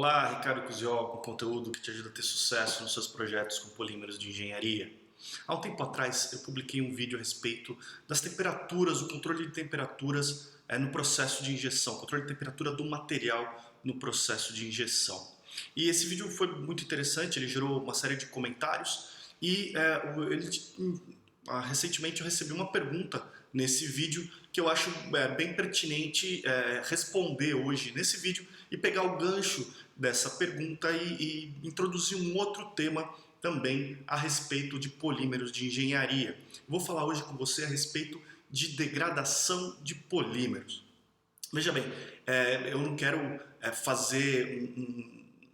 Olá, Ricardo Cusiol, com conteúdo que te ajuda a ter sucesso nos seus projetos com polímeros de engenharia. Há um tempo atrás eu publiquei um vídeo a respeito das temperaturas, o controle de temperaturas no processo de injeção, controle de temperatura do material no processo de injeção. E esse vídeo foi muito interessante, ele gerou uma série de comentários e recentemente eu recebi uma pergunta nesse vídeo que eu acho bem pertinente responder hoje nesse vídeo e pegar o gancho dessa pergunta e introduzir um outro tema também a respeito de polímeros de engenharia. Vou falar hoje com você a respeito de degradação de polímeros. Veja bem, eu não quero fazer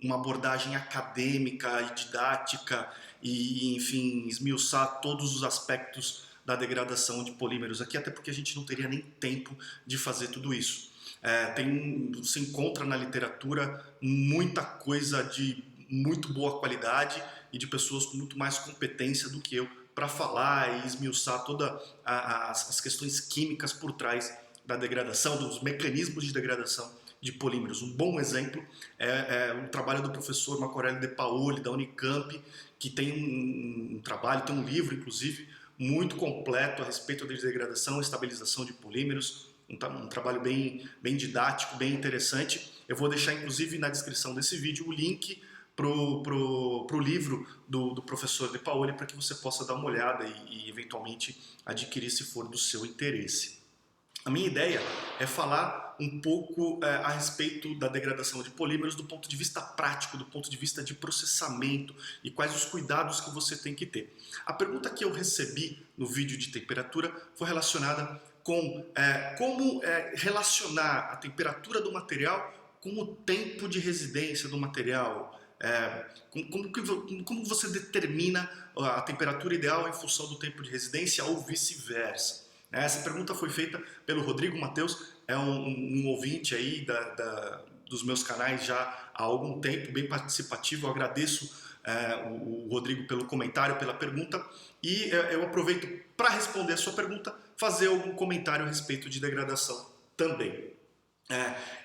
uma abordagem acadêmica e didática e, enfim, esmiuçar todos os aspectos da degradação de polímeros aqui, até porque a gente não teria nem tempo de fazer tudo isso. Se encontra na literatura muita coisa de muito boa qualidade e de pessoas com muito mais competência do que eu para falar e esmiuçar todas as questões químicas por trás da degradação, dos mecanismos de degradação de polímeros. Um bom exemplo é o trabalho do professor Marco Aurélio De Paoli, da Unicamp, que tem um trabalho, tem um livro, inclusive, muito completo a respeito da degradação e estabilização de polímeros, um trabalho bem didático, bem interessante. Eu vou deixar, inclusive, na descrição desse vídeo o link pro livro do professor De Paoli para que você possa dar uma olhada e eventualmente adquirir se for do seu interesse. A minha ideia é falar um pouco a respeito da degradação de polímeros do ponto de vista prático, do ponto de vista de processamento e quais os cuidados que você tem que ter. A pergunta que eu recebi no vídeo de temperatura foi relacionada com como relacionar a temperatura do material com o tempo de residência do material. Como você determina a temperatura ideal em função do tempo de residência ou vice-versa? Essa pergunta foi feita pelo Rodrigo Matheus, é um ouvinte aí dos meus canais já há algum tempo, bem participativo. Eu agradeço o Rodrigo pelo comentário, pela pergunta, e eu aproveito para responder a sua pergunta, fazer algum comentário a respeito de degradação também.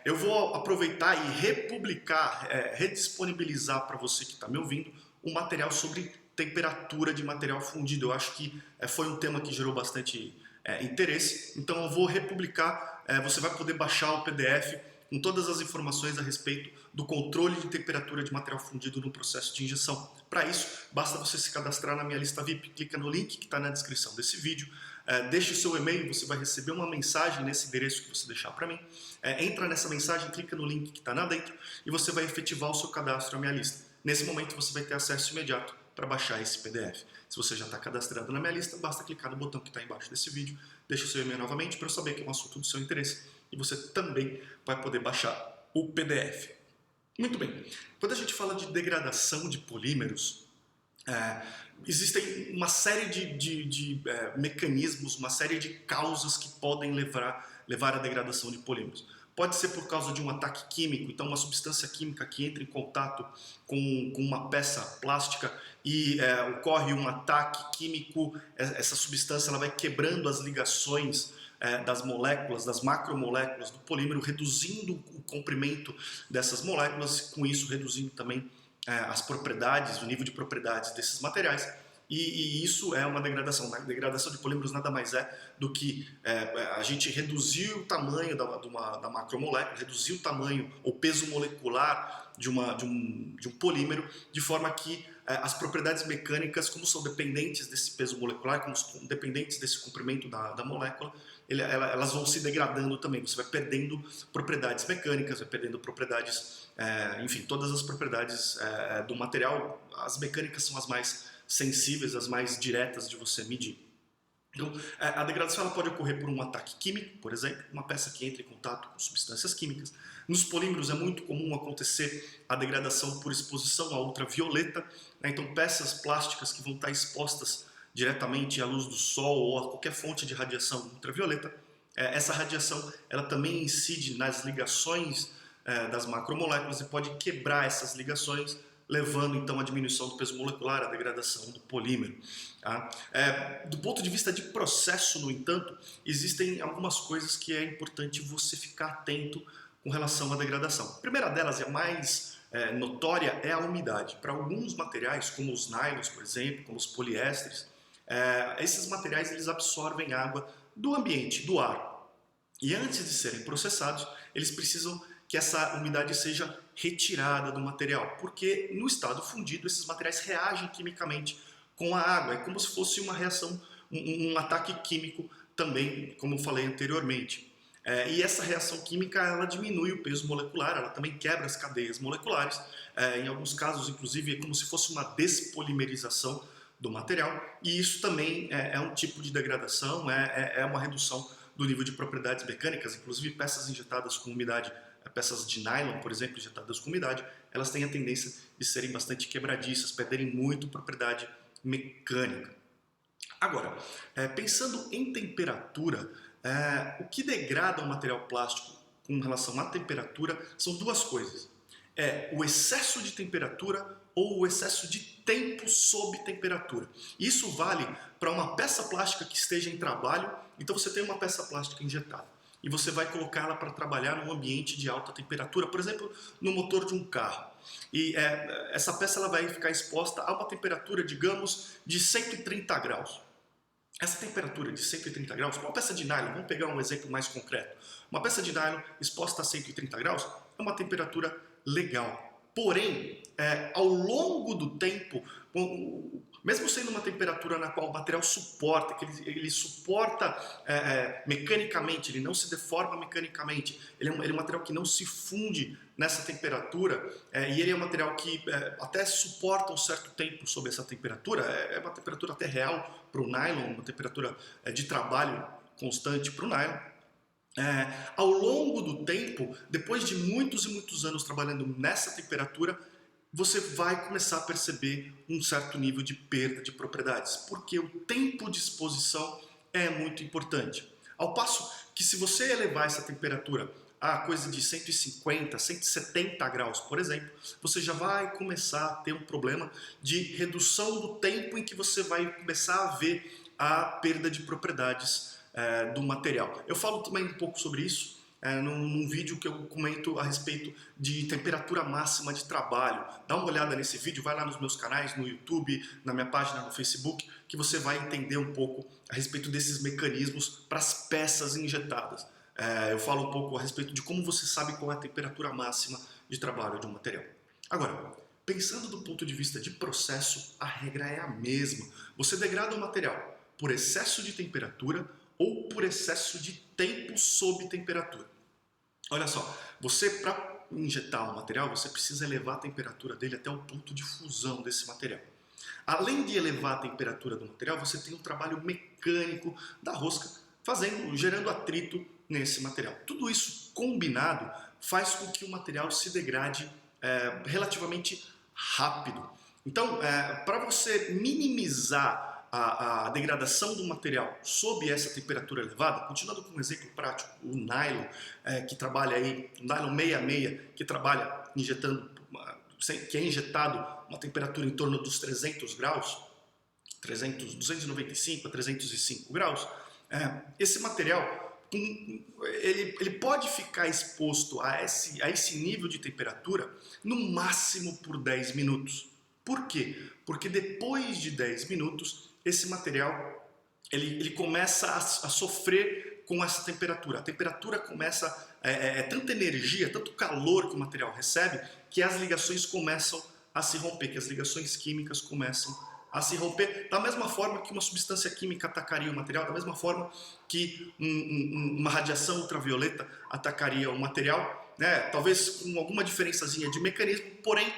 Eu vou aproveitar e republicar, redisponibilizar para você que está me ouvindo, um material sobre temperatura de material fundido. Eu acho que foi um tema que gerou bastante interesse, então eu vou republicar. Você vai poder baixar o PDF com todas as informações a respeito do controle de temperatura de material fundido no processo de injeção. Para isso, basta você se cadastrar na minha lista VIP, clica no link que está na descrição desse vídeo, deixe o seu e-mail, você vai receber uma mensagem nesse endereço que você deixar para mim, entra nessa mensagem, clica no link que está lá dentro e você vai efetivar o seu cadastro na minha lista. Nesse momento você vai ter acesso imediato para baixar esse PDF. Se você já está cadastrado na minha lista, basta clicar no botão que está embaixo desse vídeo, deixa o seu e-mail novamente para eu saber que é um assunto do seu interesse e você também vai poder baixar o PDF. Muito bem, quando a gente fala de degradação de polímeros, existem uma série de mecanismos, uma série de causas que podem levar à degradação de polímeros. Pode ser por causa de um ataque químico, então uma substância química que entra em contato com uma peça plástica e ocorre um ataque químico, essa substância ela vai quebrando as ligações das moléculas, das macromoléculas do polímero, reduzindo o comprimento dessas moléculas, com isso reduzindo também as propriedades, o nível de propriedades desses materiais. E isso é uma degradação. A degradação de polímeros nada mais é do que a gente reduzir o tamanho da macromolécula, reduzir o tamanho ou peso molecular de um polímero, de forma que as propriedades mecânicas, como são dependentes desse peso molecular, como são dependentes desse comprimento da molécula, elas vão se degradando também. Você vai perdendo propriedades mecânicas, vai perdendo propriedades, enfim, todas as propriedades do material. As mecânicas são as mais sensíveis, as mais diretas de você medir. Então, a degradação ela pode ocorrer por um ataque químico, por exemplo, uma peça que entra em contato com substâncias químicas. Nos polímeros é muito comum acontecer a degradação por exposição à ultravioleta, então peças plásticas que vão estar expostas diretamente à luz do sol ou a qualquer fonte de radiação ultravioleta, essa radiação ela também incide nas ligações das macromoléculas e pode quebrar essas ligações, levando então à diminuição do peso molecular, à degradação do polímero. Tá? Do ponto de vista de processo, no entanto, existem algumas coisas que é importante você ficar atento com relação à degradação. A primeira delas é a mais notória é a umidade. Para alguns materiais, como os nylons, por exemplo, como os poliésteres, esses materiais eles absorvem água do ambiente, do ar. E antes de serem processados, eles precisam que essa umidade seja retirada do material, porque no estado fundido esses materiais reagem quimicamente com a água, é como se fosse uma reação, um ataque químico também, como eu falei anteriormente. E essa reação química ela diminui o peso molecular, ela também quebra as cadeias moleculares, em alguns casos inclusive é como se fosse uma despolimerização do material, e isso também é um tipo de degradação, é uma redução do nível de propriedades mecânicas, inclusive peças injetadas com umidade, peças de nylon, por exemplo, injetadas com umidade, elas têm a tendência de serem bastante quebradiças, perderem muito propriedade mecânica. Agora, pensando em temperatura, o que degrada um material plástico com relação à temperatura são duas coisas. O excesso de temperatura ou o excesso de tempo sob temperatura. Isso vale para uma peça plástica que esteja em trabalho. Então você tem uma peça plástica injetada e você vai colocá-la para trabalhar num ambiente de alta temperatura, por exemplo, no motor de um carro. E essa peça ela vai ficar exposta a uma temperatura, digamos, de 130 graus. Essa temperatura de 130 graus, uma peça de nylon, vamos pegar um exemplo mais concreto. Uma peça de nylon exposta a 130 graus é uma temperatura legal. Porém, ao longo do tempo, mesmo sendo uma temperatura na qual o material suporta, que ele suporta mecanicamente, ele não se deforma mecanicamente, ele é um material que não se funde nessa temperatura, e ele é um material que até suporta um certo tempo sob essa temperatura, é uma temperatura até real para o nylon, uma temperatura de trabalho constante para o nylon. Ao longo do tempo, depois de muitos e muitos anos trabalhando nessa temperatura, você vai começar a perceber um certo nível de perda de propriedades, porque o tempo de exposição é muito importante. Ao passo que se você elevar essa temperatura a coisa de 150, 170 graus, por exemplo, você já vai começar a ter um problema de redução do tempo em que você vai começar a ver a perda de propriedades do material. Eu falo também um pouco sobre isso num vídeo que eu comento a respeito de temperatura máxima de trabalho. Dá uma olhada nesse vídeo, vai lá nos meus canais, no YouTube, na minha página no Facebook, que você vai entender um pouco a respeito desses mecanismos para as peças injetadas. Eu falo um pouco a respeito de como você sabe qual é a temperatura máxima de trabalho de um material. Agora, pensando do ponto de vista de processo, a regra é a mesma. Você degrada o material por excesso de temperatura ou por excesso de tempo sob temperatura. Olha só, você para injetar um material, você precisa elevar a temperatura dele até o ponto de fusão desse material. Além de elevar a temperatura do material, você tem um trabalho mecânico da rosca, gerando atrito nesse material. Tudo isso combinado faz com que o material se degrade relativamente rápido. Então, para você minimizar a degradação do material sob essa temperatura elevada, continuando com um exemplo prático, o nylon, que trabalha aí, o nylon 66, que trabalha injetando, que é injetado uma temperatura em torno dos 300 graus, 295 a 305 graus, esse material, ele pode ficar exposto a esse nível de temperatura no máximo por 10 minutos. Por quê? Porque depois de 10 minutos, esse material ele começa a sofrer com essa temperatura. A temperatura começa, tanta energia, tanto calor que o material recebe, que as ligações começam a se romper, que as ligações químicas começam a se romper, da mesma forma que uma substância química atacaria o material, da mesma forma que uma radiação ultravioleta atacaria o material, né? Talvez com alguma diferençazinha de mecanismo, porém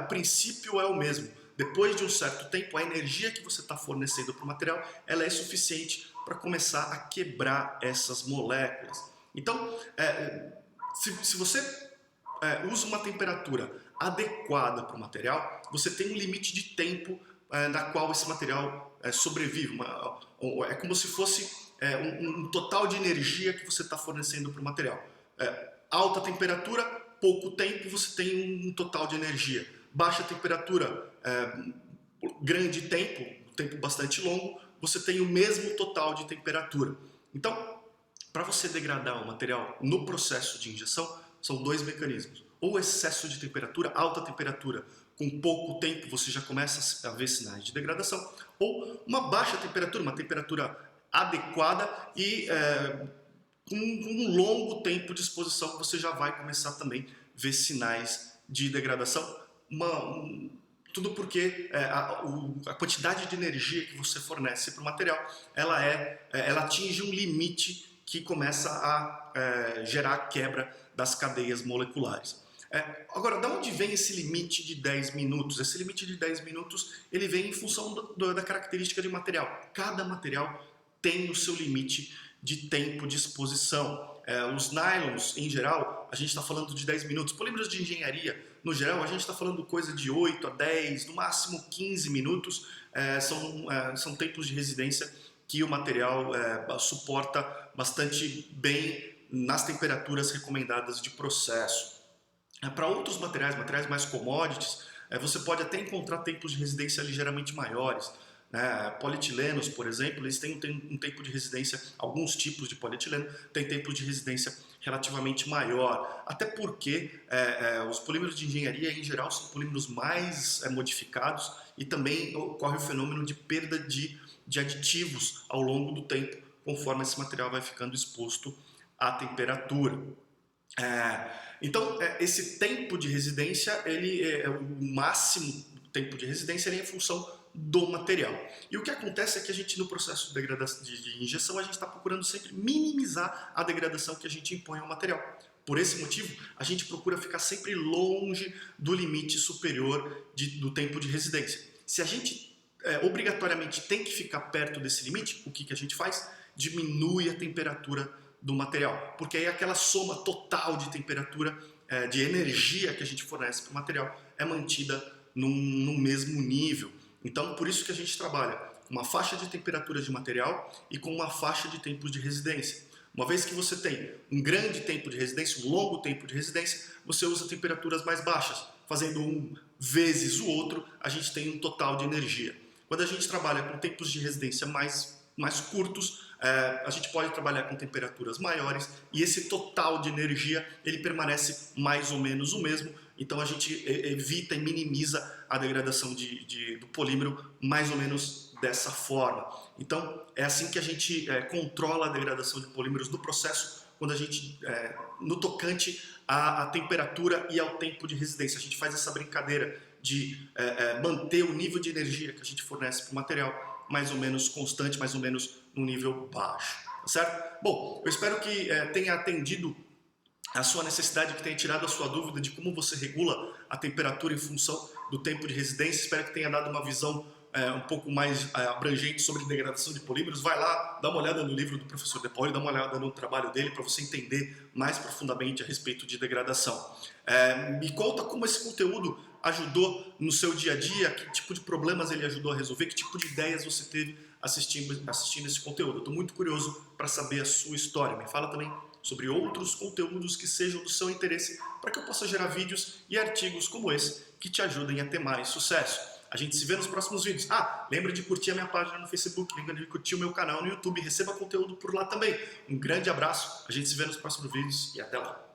o princípio é o mesmo. Depois de um certo tempo, a energia que você está fornecendo para o material ela é suficiente para começar a quebrar essas moléculas. Então, se você usa uma temperatura adequada para o material, você tem um limite de tempo na qual esse material sobrevive. É como se fosse um total de energia que você está fornecendo para o material. Alta temperatura, pouco tempo, você tem um total de energia. Baixa temperatura, grande tempo bastante longo, você tem o mesmo total de temperatura. Então, para você degradar o material no processo de injeção, são dois mecanismos. ou excesso de temperatura, alta temperatura, com pouco tempo você já começa a ver sinais de degradação, ou uma baixa temperatura, uma temperatura adequada e com um longo tempo de exposição você já vai começar também a ver sinais de degradação. Tudo porque a quantidade de energia que você fornece para o material, ela atinge um limite que começa a gerar a quebra das cadeias moleculares. Agora, de onde vem esse limite de 10 minutos? Esse limite de 10 minutos ele vem em função da característica de material. Cada material tem o seu limite de tempo de exposição. Os nylons, em geral, a gente está falando de 10 minutos. Polímeros de engenharia, no geral, a gente está falando coisa de 8 a 10, no máximo 15 minutos. São tempos de residência que o material suporta bastante bem nas temperaturas recomendadas de processo. Para outros materiais mais commodities, você pode até encontrar tempos de residência ligeiramente maiores. Polietilenos, por exemplo, eles têm um tempo de residência, alguns tipos de polietileno têm tempo de residência relativamente maior, até porque os polímeros de engenharia em geral são polímeros mais modificados e também ocorre o fenômeno de perda de aditivos ao longo do tempo, conforme esse material vai ficando exposto à temperatura. Então, esse tempo de residência, o máximo tempo de residência é em função do material. E o que acontece é que a gente, no processo de degradação de injeção, a gente está procurando sempre minimizar a degradação que a gente impõe ao material. Por esse motivo, a gente procura ficar sempre longe do limite superior do tempo de residência. Se a gente obrigatoriamente tem que ficar perto desse limite, o que a gente faz? Diminui a temperatura do material, porque aí aquela soma total de temperatura, de energia que a gente fornece para o material é mantida no mesmo nível. Então, por isso que a gente trabalha com uma faixa de temperatura de material e com uma faixa de tempo de residência. Uma vez que você tem um grande tempo de residência, um longo tempo de residência, você usa temperaturas mais baixas. Fazendo um vezes o outro, a gente tem um total de energia. Quando a gente trabalha com tempos de residência mais curtos, a gente pode trabalhar com temperaturas maiores e esse total de energia ele permanece mais ou menos o mesmo. Então a gente evita e minimiza a degradação do polímero mais ou menos dessa forma. Então é assim que a gente controla a degradação de polímeros do processo, quando a gente, no tocante à temperatura e ao tempo de residência. A gente faz essa brincadeira de manter o nível de energia que a gente fornece para o material mais ou menos constante, mais ou menos num nível baixo, tá certo? Bom, eu espero que tenha atendido a sua necessidade, que tenha tirado a sua dúvida de como você regula a temperatura em função do tempo de residência. Espero que tenha dado uma visão um pouco mais abrangente sobre degradação de polímeros. Vai lá, dá uma olhada no livro do professor De Paoli, dá uma olhada no trabalho dele para você entender mais profundamente a respeito de degradação. Me conta como esse conteúdo ajudou no seu dia a dia, que tipo de problemas ele ajudou a resolver, que tipo de ideias você teve assistindo esse conteúdo. Eu estou muito curioso para saber a sua história. Me fala também sobre outros conteúdos que sejam do seu interesse, para que eu possa gerar vídeos e artigos como esse que te ajudem a ter mais sucesso. A gente se vê nos próximos vídeos. Lembra de curtir a minha página no Facebook, lembra de curtir o meu canal no YouTube, receba conteúdo por lá também. Um grande abraço, a gente se vê nos próximos vídeos e até lá.